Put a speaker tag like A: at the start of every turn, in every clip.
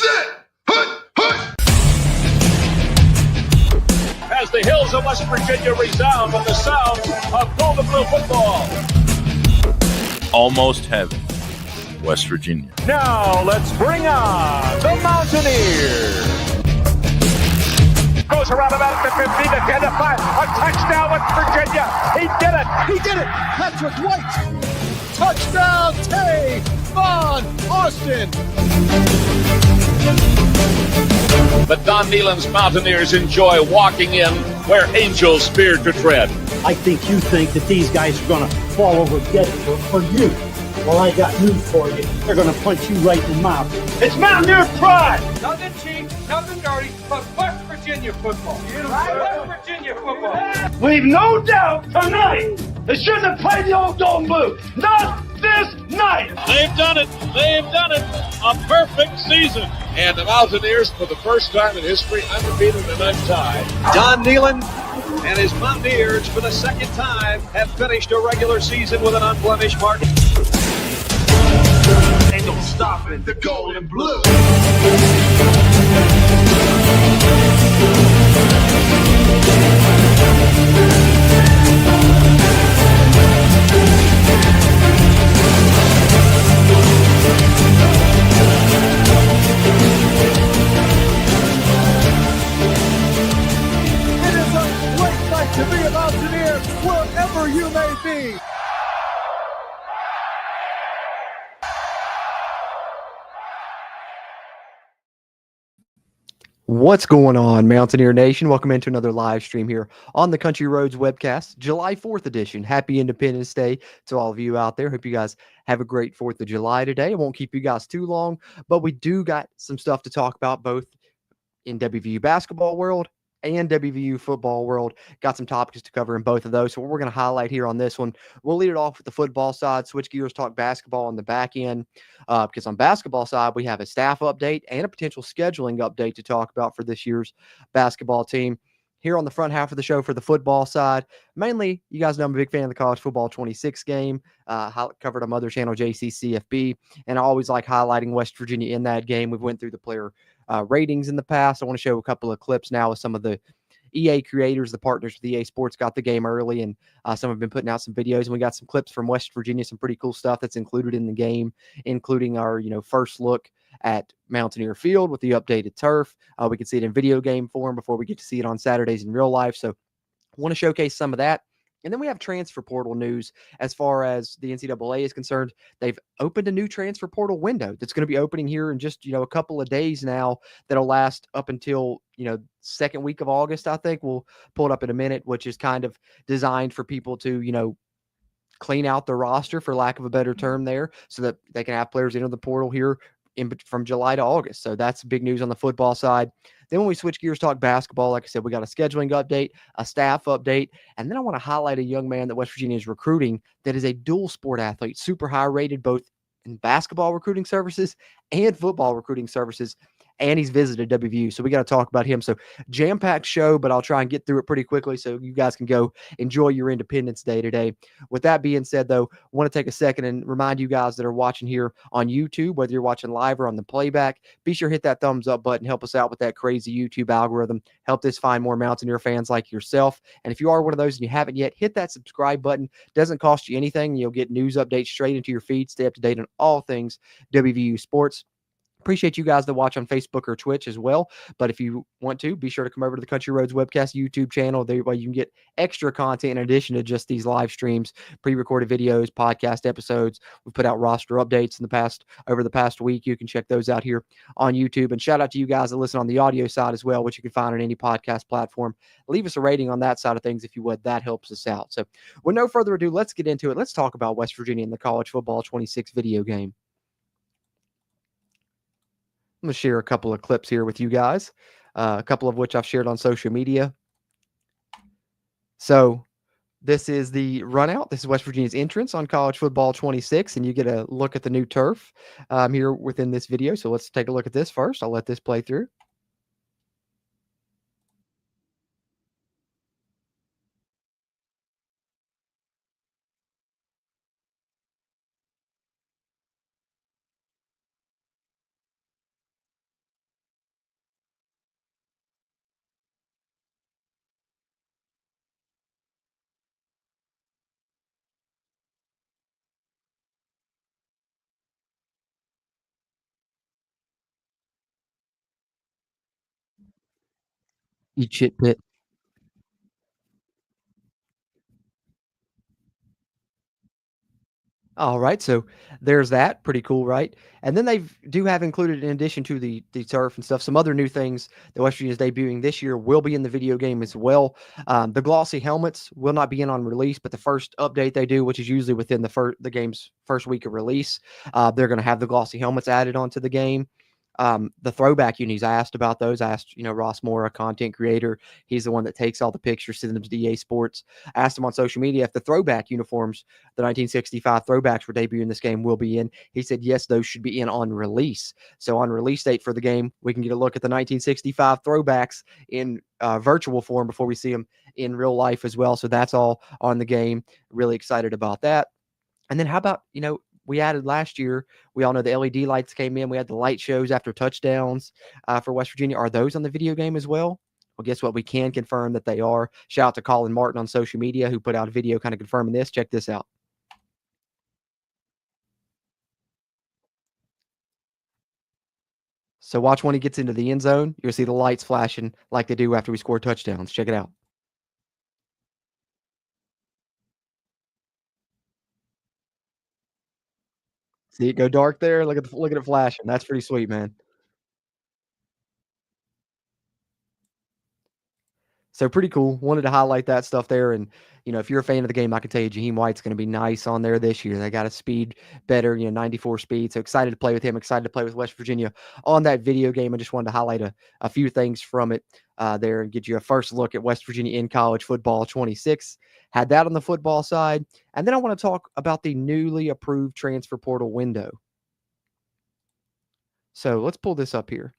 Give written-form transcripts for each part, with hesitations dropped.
A: set, hut, hut.
B: As the hills of West Virginia resound with the sounds of Golden Blue football.
C: Almost heaven, West Virginia.
B: Now let's bring on the Mountaineers. Goes around about the 15 to 10 to 5. A touchdown, West Virginia. He did it.
D: He did it. Patrick White. Touchdown, Tavon Austin.
B: The Don Nehlen's Mountaineers enjoy walking in where angels fear to tread.
E: I think you think that these guys are going to fall over dead for you. Well, I got news for you. They're going to punch you right in the mouth.
B: It's Mountaineer pride.
F: Nothing cheap, nothing dirty, but West Virginia football. West Virginia football.
B: We've no doubt tonight they shouldn't have played the old Golden Blue. Not this night.
G: They've done it. They've done it. A perfect season.
B: And the Mountaineers, for the first time in history, undefeated and untied.
F: Don Nehlen and his Mountaineers, for the second time, have finished a regular season with an unblemished mark.
A: Ain't no stopping the Golden Blue.
D: It is a great night to be a Mountaineer wherever you may be.
H: What's going on, Mountaineer Nation? Welcome into another live stream here on the Country Roads webcast, July 4th edition. Happy Independence Day to all of you out there. Hope you guys have a great 4th of July today. I won't keep you guys too long, but we do got some stuff to talk about both in WVU basketball world and WVU football world. Got some topics to cover in both of those. So what we're going to highlight here on this one, we'll lead it off with the football side, switch gears, talk basketball on the back end. Because on basketball side, we have a staff update and a potential scheduling update to talk about for this year's basketball team. Here on the front half of the show for the football side, mainly, you guys know I'm a big fan of the College Football 26 game. Covered on Mother Channel CFB, and I always like highlighting West Virginia in that game. We've went through the player ratings in the past. I want to show a couple of clips now with some of the EA creators, the partners with EA Sports got the game early, and some have been putting out some videos, and we got some clips from West Virginia, some pretty cool stuff that's included in the game, including our, first look at Mountaineer Field with the updated turf. We can see it in video game form before we get to see it on Saturdays in real life. So I want to showcase some of that. And then we have transfer portal news as far as the NCAA is concerned. They've opened a new transfer portal window that's going to be opening here in just, a couple of days now that'll last up until, second week of August, I think. We'll pull it up in a minute, which is kind of designed for people to, clean out the roster, for lack of a better term there, so that they can have players enter the portal here from July to August. So that's big news on the football side. Then when we switch gears, talk basketball, like I said, we got a scheduling update, a staff update, and then I want to highlight a young man that West Virginia is recruiting that is a dual sport athlete, super high rated both in basketball recruiting services and football recruiting services. And he's visited WVU. So we got to talk about him. So jam-packed show, but I'll try and get through it pretty quickly so you guys can go enjoy your Independence Day today. With that being said, though, I want to take a second and remind you guys that are watching here on YouTube, whether you're watching live or on the playback, be sure to hit that thumbs up button. Help us out with that crazy YouTube algorithm. Help us find more Mountaineer fans like yourself. And if you are one of those and you haven't yet, hit that subscribe button. Doesn't cost you anything. You'll get news updates straight into your feed. Stay up to date on all things WVU sports. Appreciate you guys that watch on Facebook or Twitch as well. But if you want to, be sure to come over to the Country Roads Webcast YouTube channel. There way you can get extra content in addition to just these live streams, pre-recorded videos, podcast episodes. We've put out roster updates over the past week. You can check those out here on YouTube. And shout out to you guys that listen on the audio side as well, which you can find on any podcast platform. Leave us a rating on that side of things if you would. That helps us out. So with no further ado, let's get into it. Let's talk about West Virginia and the College Football 26 video game. I'm going to share a couple of clips here with you guys, a couple of which I've shared on social media. So this is the run out. This is West Virginia's entrance on College Football 26, and you get a look at the new turf here within this video. So let's take a look at this first. I'll let this play through. Eat shit pit. All right, so there's that. Pretty cool, right? And then they do have included, in addition to the turf and stuff, some other new things that West Virginia is debuting this year will be in the video game as well. The glossy helmets will not be in on release, but the first update they do, which is usually within the game's first week of release, they're going to have the glossy helmets added onto the game. The throwback unis, I asked about those. I asked, Ross Moore, a content creator. He's the one that takes all the pictures, sends them to EA Sports. I asked him on social media if the throwback uniforms, the 1965 throwbacks for debuting this game, will be in. He said, yes, those should be in on release. So on release date for the game, we can get a look at the 1965 throwbacks in virtual form before we see them in real life as well. So that's all on the game. Really excited about that. And then how about, we added last year, we all know the LED lights came in. We had the light shows after touchdowns for West Virginia. Are those on the video game as well? Well, guess what? We can confirm that they are. Shout out to Colin Martin on social media who put out a video kind of confirming this. Check this out. So watch when he gets into the end zone. You'll see the lights flashing like they do after we score touchdowns. Check it out. See it go dark there? Look at it flashing. That's pretty sweet, man. So pretty cool. Wanted to highlight that stuff there. And, if you're a fan of the game, I can tell you Jaheim White's going to be nice on there this year. They got a speed better, 94 speed. So excited to play with him, excited to play with West Virginia on that video game. I just wanted to highlight a few things from it there and get you a first look at West Virginia in college football 26. Had that on the football side. And then I want to talk about the newly approved transfer portal window. So let's pull this up here.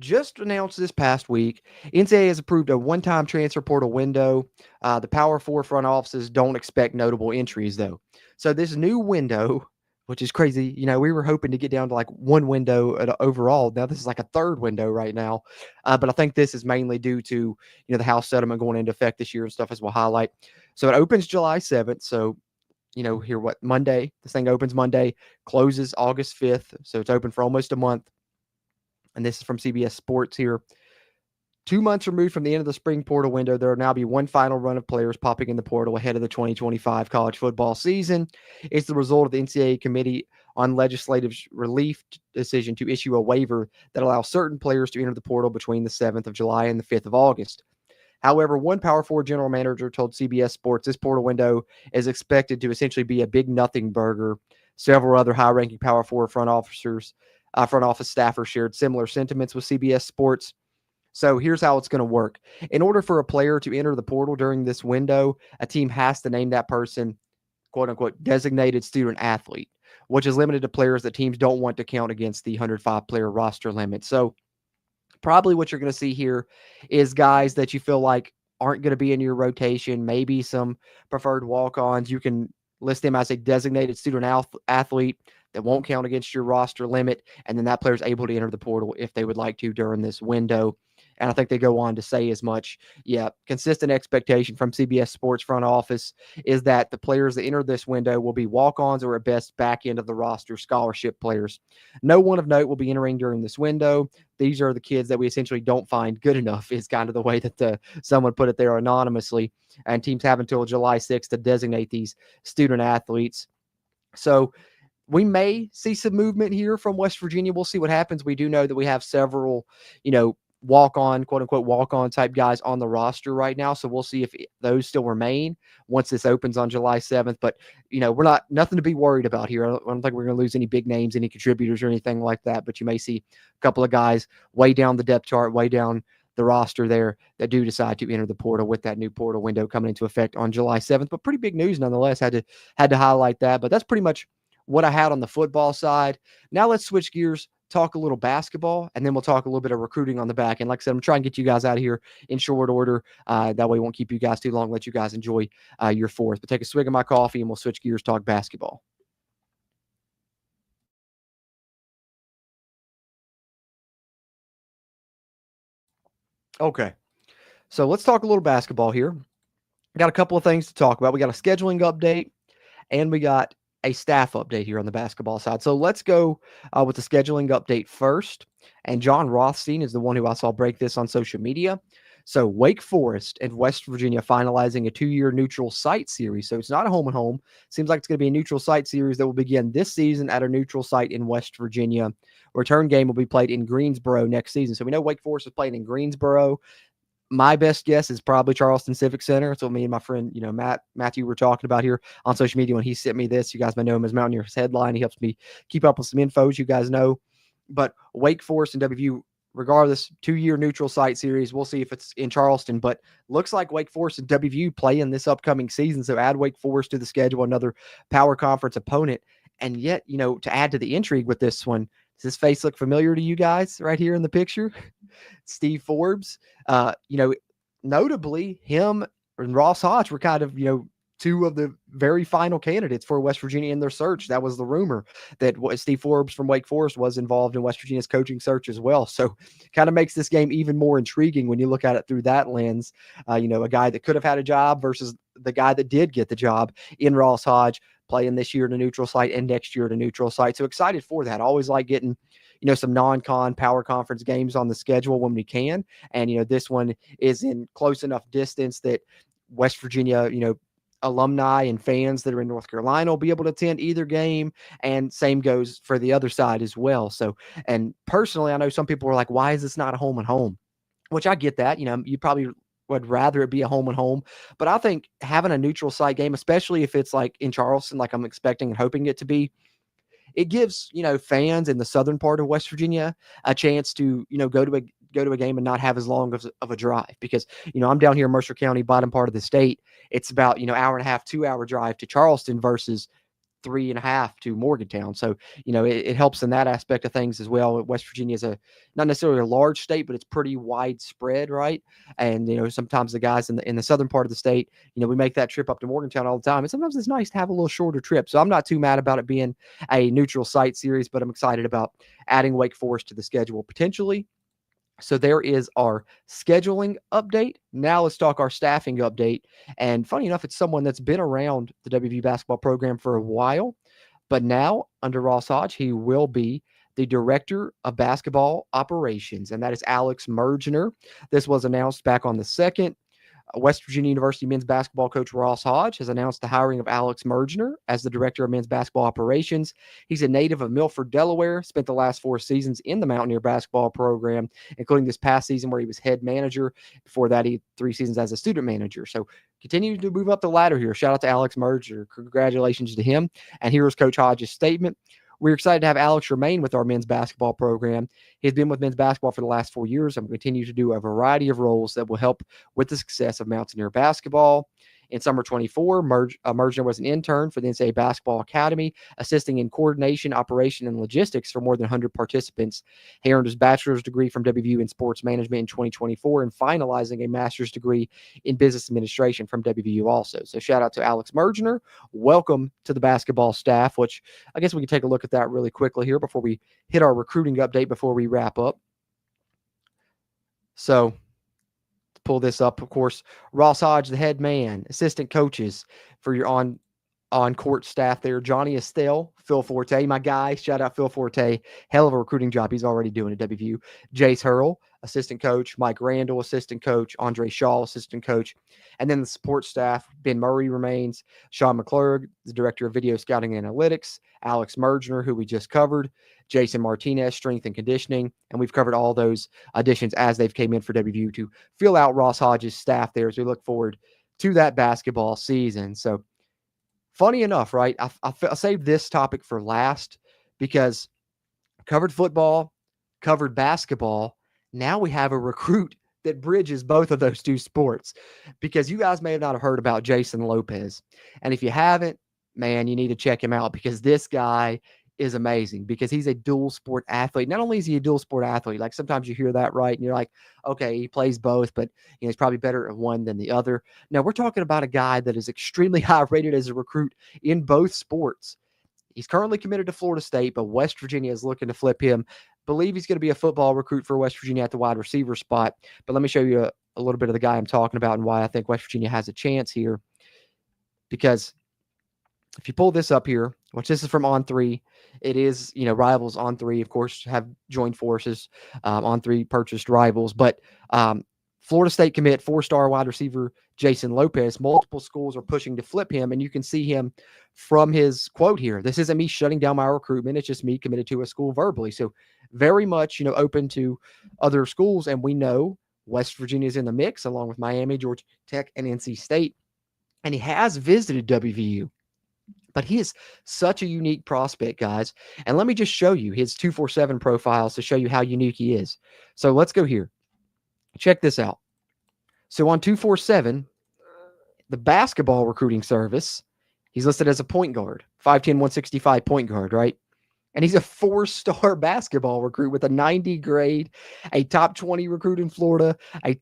H: Just announced this past week, NCAA has approved a one-time transfer portal window. The Power Four front offices don't expect notable entries, though. So this new window, which is crazy, we were hoping to get down to like one window overall. Now this is like a third window right now, but I think this is mainly due to the House settlement going into effect this year and stuff, as we'll highlight. So it opens July 7th. So here Monday. This thing opens Monday, closes August 5th. So it's open for almost a month. And this is from CBS Sports here. 2 months removed from the end of the spring portal window, there will now be one final run of players popping in the portal ahead of the 2025 college football season. It's the result of the NCAA Committee on Legislative Relief decision to issue a waiver that allows certain players to enter the portal between the 7th of July and the 5th of August. However, one Power 4 general manager told CBS Sports this portal window is expected to essentially be a big nothing burger. Several other high-ranking Power 4 front office staffers shared similar sentiments with CBS Sports. So here's how it's going to work. In order for a player to enter the portal during this window, a team has to name that person, quote unquote, designated student athlete, which is limited to players that teams don't want to count against the 105 player roster limit. So probably what you're going to see here is guys that you feel like aren't going to be in your rotation, maybe some preferred walk-ons. You can list them as a designated student athlete that won't count against your roster limit, and then that player is able to enter the portal if they would like to during this window. And I think they go on to say as much. Yeah, consistent expectation from CBS Sports front office is that the players that enter this window will be walk-ons or at best back end of the roster scholarship players. No one of note will be entering during this window. These are the kids that we essentially don't find good enough, is kind of the way that someone put it there anonymously. And teams have until July 6th to designate these student athletes. So we may see some movement here from West Virginia. We'll see what happens. We do know that we have several, walk-on, quote-unquote, walk-on type guys on the roster right now. So we'll see if those still remain once this opens on July 7th. But, we're nothing to be worried about here. I don't think we're going to lose any big names, any contributors or anything like that. But you may see a couple of guys way down the depth chart, way down the roster there that do decide to enter the portal with that new portal window coming into effect on July 7th. But pretty big news nonetheless. Had to highlight that. But that's pretty much what I had on the football side. Now let's switch gears, talk a little basketball, and then we'll talk a little bit of recruiting on the back. And like I said, I'm trying to get you guys out of here in short order. That way we won't keep you guys too long, let you guys enjoy your fourth. But take a swig of my coffee and we'll switch gears, talk basketball. Okay. So let's talk a little basketball here. Got a couple of things to talk about. We got a scheduling update and we got a staff update here on the basketball side. So let's go with the scheduling update first. And John Rothstein is the one who I saw break this on social media. So Wake Forest and West Virginia finalizing a 2-year neutral site series. So it's not a home and home. Seems like it's going to be a neutral site series that will begin this season at a neutral site in West Virginia. Return game will be played in Greensboro next season. So we know Wake Forest is playing in Greensboro. My best guess is probably Charleston Civic Center. That's what me and my friend, Matthew were talking about here on social media when he sent me this. You guys may know him as Mountaineers Headline. He helps me keep up with some info, as you guys know. But Wake Forest and WVU, regardless, 2-year neutral site series. We'll see if it's in Charleston, but looks like Wake Forest and WVU play in this upcoming season. So add Wake Forest to the schedule, another power conference opponent. And yet, to add to the intrigue with this one, does this face look familiar to you guys right here in the picture? Steve Forbes, notably him and Ross Hodge were kind of, two of the very final candidates for West Virginia in their search. That was the rumor that Steve Forbes from Wake Forest was involved in West Virginia's coaching search as well. So kind of makes this game even more intriguing when you look at it through that lens. A guy that could have had a job versus the guy that did get the job in Ross Hodge, playing this year at a neutral site and next year at a neutral site. So excited for that. Always like getting, some non-con power conference games on the schedule when we can. And, this one is in close enough distance that West Virginia, alumni and fans that are in North Carolina will be able to attend either game. And same goes for the other side as well. So, and personally, I know some people are like, why is this not a home and home? Which I get that, you probably would rather it be a home and home, but I think having a neutral site game, especially if it's like in Charleston, like I'm expecting and hoping it to be, it gives, fans in the southern part of West Virginia a chance to, go to a game and not have as long of a drive, because, I'm down here in Mercer County, bottom part of the state. It's about, hour and a half, 2-hour drive to Charleston versus 3.5 to Morgantown. So, it helps in that aspect of things as well. West Virginia is not necessarily a large state, but it's pretty widespread, right? And, sometimes the guys in the southern part of the state, we make that trip up to Morgantown all the time. And sometimes it's nice to have a little shorter trip. So I'm not too mad about it being a neutral site series, but I'm excited about adding Wake Forest to the schedule potentially. So there is our scheduling update. Now let's talk our staffing update. And funny enough, it's someone that's been around the WVU basketball program for a while, but now under Ross Hodge, he will be the Director of Basketball Operations, and that is Alex Mergener. This was announced back on the 2nd. West Virginia University men's basketball coach Ross Hodge has announced the hiring of Alex Mergener as the Director of Men's Basketball Operations. He's a native of Milford, Delaware, spent the last 4 seasons in the Mountaineer basketball program, including this past season where he was head manager. Before that, he had 3 seasons as a student manager. So continue to move up the ladder here. Shout out to Alex Mergener. Congratulations to him. And here's Coach Hodge's statement. We're excited to have Alex remain with our men's basketball program. He's been with men's basketball for the last 4 years and will continue to do a variety of roles that will help with the success of Mountaineer basketball. In summer 24, Mergener was an intern for the NCAA Basketball Academy, assisting in coordination, operation, and logistics for more than 100 participants. He earned his bachelor's degree from WVU in sports management in 2024 and finalizing a master's degree in business administration from WVU also. So shout out to Alex Mergener. Welcome to the basketball staff, which I guess we can take a look at that really quickly here before we hit our recruiting update before we wrap up. So pull this up, of course, Ross Hodge, the head man, assistant coaches for your on-court staff there, Johnny Estelle, Phil Forte, my guy, shout out Phil Forte, hell of a recruiting job he's already doing at WVU, Jace Hurl, assistant coach, Mike Randall, assistant coach, Andre Shaw, assistant coach, and then the support staff, Ben Murray remains, Sean McClurg, the director of video scouting and analytics, Alex Mergener, who we just covered, Jason Martinez, strength and conditioning, and we've covered all those additions as they've came in for WVU to fill out Ross Hodge's staff there as we look forward to that basketball season. So funny enough, right, I saved this topic for last because covered football, covered basketball, now we have a recruit that bridges both of those two sports, because you guys may not have heard about Jason Lopez. And if you haven't, man, you need to check him out, because this guy is amazing, because he's a dual sport athlete. Not only is he a dual sport athlete, like sometimes you hear that, right? And you're like, okay, he plays both, but he's probably better at one than the other. Now we're talking about a guy that is extremely high rated as a recruit in both sports. He's currently committed to Florida State, but West Virginia is looking to flip him. Believe he's going to be a football recruit for West Virginia at the wide receiver spot. But let me show you a little bit of the guy I'm talking about and why I think West Virginia has a chance here. Because if you pull this up here, which this is from On Three. It is, Rivals On Three, of course, have joined forces. On Three purchased Rivals, but Florida State commit 4-star wide receiver Jason Lopez. Multiple schools are pushing to flip him, and you can see him from his quote here. This isn't me shutting down my recruitment. It's just me committed to a school verbally. So very much, open to other schools, and we know West Virginia is in the mix along with Miami, Georgia Tech, and NC State. And he has visited WVU. But he is such a unique prospect, guys. And let me just show you his 247 profiles to show you how unique he is. So let's go here. Check this out. So on 247, the basketball recruiting service, he's listed as a point guard, 5'10", 165 point guard, right? And he's a 4-star basketball recruit with a 90 grade, a top 20 recruit in Florida,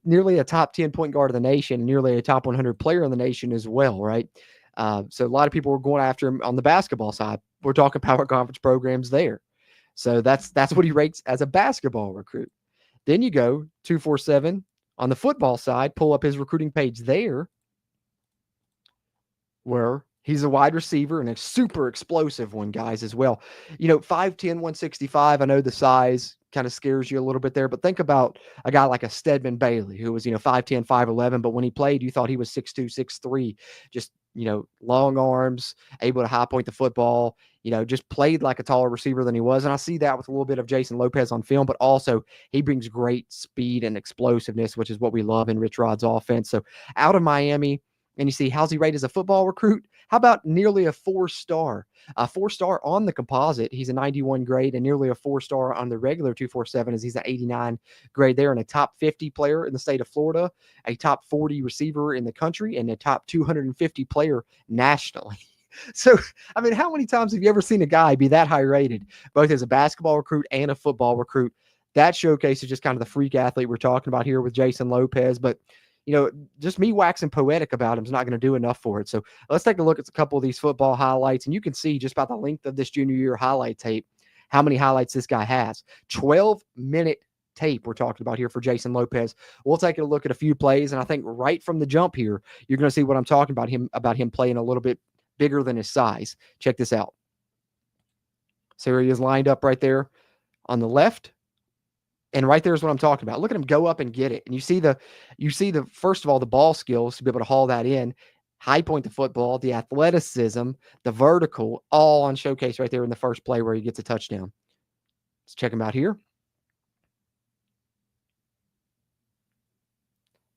H: nearly a top 10 point guard of the nation, nearly a top 100 player in the nation as well, right? So a lot of people were going after him on the basketball side. We're talking power conference programs there. So that's what he rates as a basketball recruit. Then you go 247 on the football side, pull up his recruiting page there, where he's a wide receiver and a super explosive one, guys, as well. 5'10", 165. I know the size kind of scares you a little bit there, but think about a guy like a Stedman Bailey, who was, 5'10", 5'11", but when he played, you thought he was 6'2", 6'3", just, long arms, able to high point the football, just played like a taller receiver than he was. And I see that with a little bit of Jason Lopez on film, but also he brings great speed and explosiveness, which is what we love in Rich Rod's offense. So out of Miami, and you see, how's he rated as a football recruit? How about nearly a 4-star? A 4-star on the composite, he's a 91 grade, and nearly a 4-star on the regular 247 as he's an 89 grade there, and a top 50 player in the state of Florida, a top 40 receiver in the country, and a top 250 player nationally. So, I mean, how many times have you ever seen a guy be that high rated, both as a basketball recruit and a football recruit? That showcases just kind of the freak athlete we're talking about here with Jason Lopez, but just me waxing poetic about him is not going to do enough for it. So let's take a look at a couple of these football highlights, and you can see just by the length of this junior year highlight tape how many highlights this guy has. 12-minute tape we're talking about here for Jason Lopez. We'll take a look at a few plays, and I think right from the jump here, you're going to see what I'm talking about him playing a little bit bigger than his size. Check this out. So here he is lined up right there on the left. And right there is what I'm talking about. Look at him go up and get it. And you see the first of all, the ball skills to be able to haul that in, high point the football, the athleticism, the vertical, all on showcase right there in the first play where he gets a touchdown. Let's check him out here.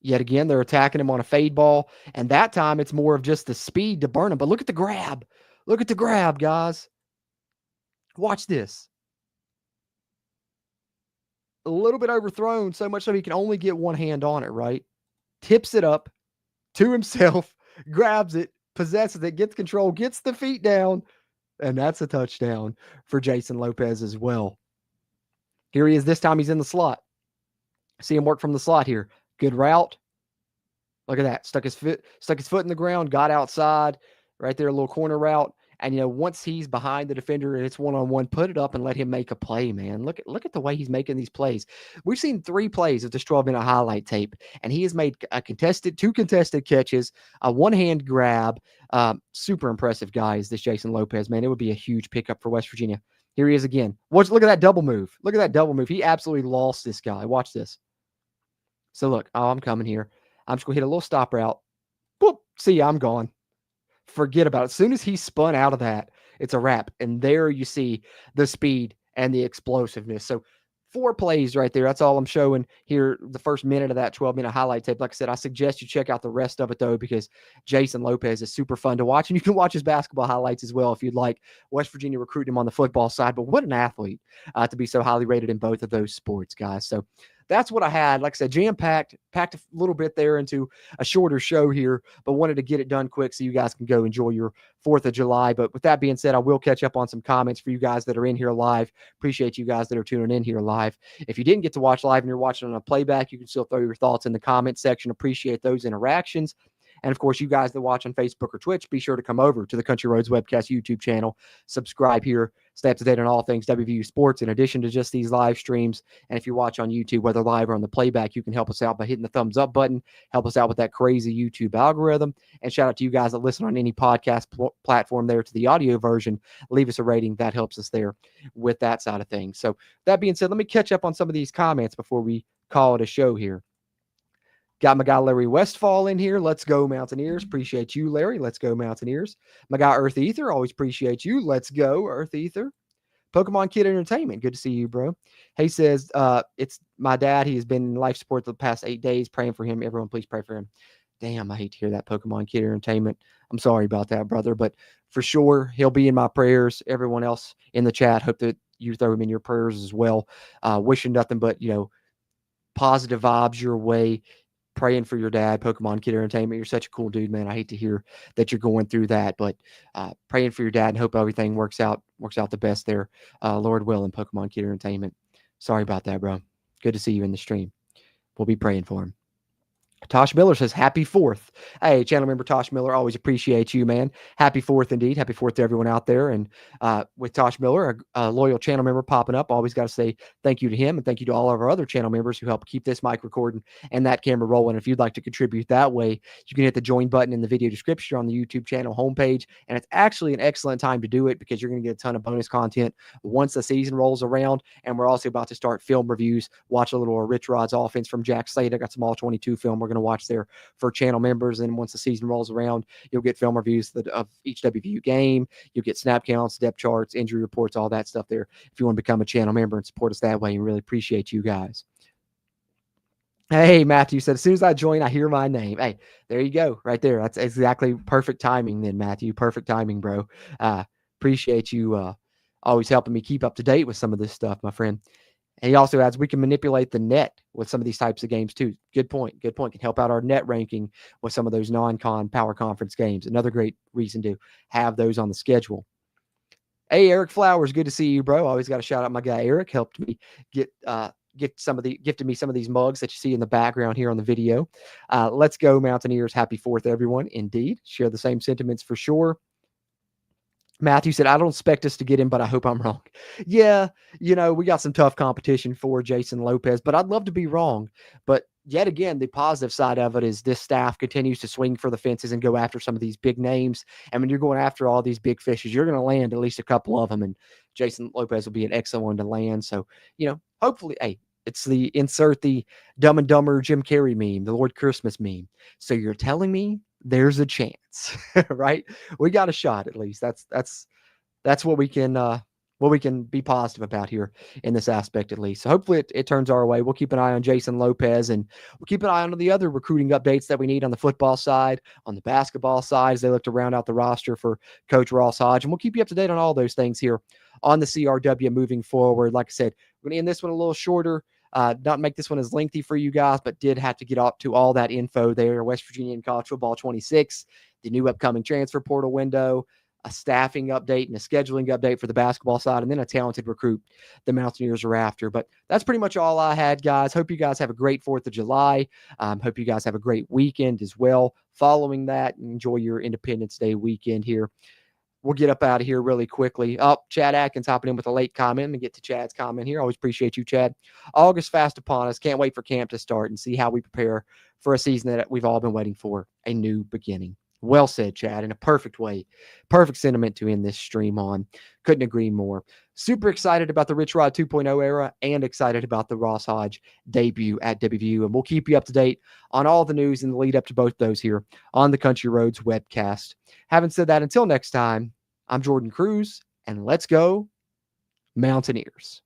H: Yet again, they're attacking him on a fade ball. And that time it's more of just the speed to burn him. But look at the grab. Look at the grab, guys. Watch this. A little bit overthrown, so much so he can only get one hand on it, right? Tips it up to himself, grabs it, possesses it, gets control, gets the feet down, and that's a touchdown for Jason Lopez as well. Here he is. This time he's in the slot. See him work from the slot here. Good route. Look at that. Stuck his foot in the ground, got outside, right there, a little corner route. And, once he's behind the defender and it's one-on-one, put it up and let him make a play, man. Look at the way he's making these plays. We've seen 3 plays of this 12-minute highlight tape, and he has made 2 contested catches, a one-hand grab. Super impressive guy is this Jason Lopez, man. It would be a huge pickup for West Virginia. Here he is again. Look at that double move. Look at that double move. He absolutely lost this guy. Watch this. So, look. Oh, I'm coming here. I'm just going to hit a little stop route. Boop. See, I'm gone. Forget about it. As soon as he spun out of that, it's a wrap. And there you see the speed and the explosiveness. So 4 plays right there. That's all I'm showing here, the first minute of that 12-minute highlight tape. Like I said, I suggest you check out the rest of it, though, because Jason Lopez is super fun to watch. And you can watch his basketball highlights as well if you'd like. West Virginia recruiting him on the football side. But what an athlete to be so highly rated in both of those sports, guys. So that's what I had. Like I said, jam-packed, packed a little bit there into a shorter show here, but wanted to get it done quick so you guys can go enjoy your 4th of July. But with that being said, I will catch up on some comments for you guys that are in here live. Appreciate you guys that are tuning in here live. If you didn't get to watch live and you're watching on a playback, you can still throw your thoughts in the comment section. Appreciate those interactions. And of course, you guys that watch on Facebook or Twitch, be sure to come over to the Country Roads Webcast YouTube channel, subscribe here, stay up to date on all things WVU sports in addition to just these live streams. And if you watch on YouTube, whether live or on the playback, you can help us out by hitting the thumbs up button, help us out with that crazy YouTube algorithm. And shout out to you guys that listen on any podcast platform there to the audio version. Leave us a rating. That helps us there with that side of things. So that being said, let me catch up on some of these comments before we call it a show here. Got my guy Larry Westfall in here. Let's go Mountaineers. Appreciate you, Larry. Let's go Mountaineers. My guy Earth Ether. Always appreciate you. Let's go Earth Ether. Pokemon Kid Entertainment. Good to see you, bro. He says, it's my dad. He has been in life support the past 8 days. Praying for him. Everyone, please pray for him. Damn, I hate to hear that, Pokemon Kid Entertainment. I'm sorry about that, brother. But for sure, he'll be in my prayers. Everyone else in the chat, hope that you throw him in your prayers as well. Wishing nothing but, positive vibes your way. Praying for your dad, Pokemon Kid Entertainment. You're such a cool dude, man. I hate to hear that you're going through that, but praying for your dad and hope everything works out the best there. Lord willing, Pokemon Kid Entertainment. Sorry about that, bro. Good to see you in the stream. We'll be praying for him. Tosh Miller says, happy 4th. Hey, channel member Tosh Miller, always appreciate you, man. Happy 4th indeed. Happy 4th to everyone out there. And with Tosh Miller, a loyal channel member popping up, always got to say thank you to him and thank you to all of our other channel members who help keep this mic recording and that camera rolling. If you'd like to contribute that way, you can hit the join button in the video description on the YouTube channel homepage. And it's actually an excellent time to do it because you're going to get a ton of bonus content once the season rolls around. And we're also about to start film reviews, watch a little Rich Rod's offense from Jack Slade. I got some all-22 film we're going to watch there for channel members. And once the season rolls around, you'll get film reviews of each WVU game. You'll get snap counts, depth charts, injury reports, all that stuff there. If you want to become a channel member and support us that way, and really appreciate you guys. Hey, Matthew said, as soon as I join, I hear my name. Hey, there you go. Right there. That's exactly perfect timing then, Matthew. Perfect timing, bro. Appreciate you always helping me keep up to date with some of this stuff, my friend. And he also adds, we can manipulate the net with some of these types of games too. Good point. Good point. Can help out our net ranking with some of those non-con power conference games. Another great reason to have those on the schedule. Hey, Eric Flowers, good to see you, bro. Always got to shout out my guy Eric. Helped me gifted me some of these mugs that you see in the background here on the video. Let's go Mountaineers. Happy 4th, everyone. Indeed. Share the same sentiments for sure. Matthew said, I don't expect us to get him, but I hope I'm wrong. Yeah, we got some tough competition for Jason Lopez, but I'd love to be wrong. But yet again, the positive side of it is this staff continues to swing for the fences and go after some of these big names. And when you're going after all these big fishes, you're going to land at least a couple of them. And Jason Lopez will be an excellent one to land. So, hopefully, hey, it's the insert the Dumb and Dumber Jim Carrey meme, the Lord Christmas meme. So you're telling me there's a chance, right? We got a shot at least. That's what we can be positive about here in this aspect at least. So hopefully it turns our way. We'll keep an eye on Jason Lopez and we'll keep an eye on the other recruiting updates that we need on the football side, on the basketball side, as they look to round out the roster for Coach Ross Hodge. And we'll keep you up to date on all those things here on the CRW moving forward. Like I said, we're going to end this one a little shorter. Not make this one as lengthy for you guys, but did have to get up to all that info there. West Virginia and College Football 26, the new upcoming transfer portal window, a staffing update and a scheduling update for the basketball side, and then a talented recruit the Mountaineers are after. But that's pretty much all I had, guys. Hope you guys have a great 4th of July. Hope you guys have a great weekend as well. Following that, enjoy your Independence Day weekend here. We'll get up out of here really quickly. Chad Atkins hopping in with a late comment. And get to Chad's comment here. Always appreciate you, Chad. August fast upon us. Can't wait for camp to start and see how we prepare for a season that we've all been waiting for, a new beginning. Well said, Chad, in a perfect way. Perfect sentiment to end this stream on. Couldn't agree more. Super excited about the Rich Rod 2.0 era and excited about the Ross Hodge debut at WVU. And we'll keep you up to date on all the news in the lead up to both those here on the Country Roads webcast. Having said that, until next time, I'm Jordan Cruz, and let's go Mountaineers.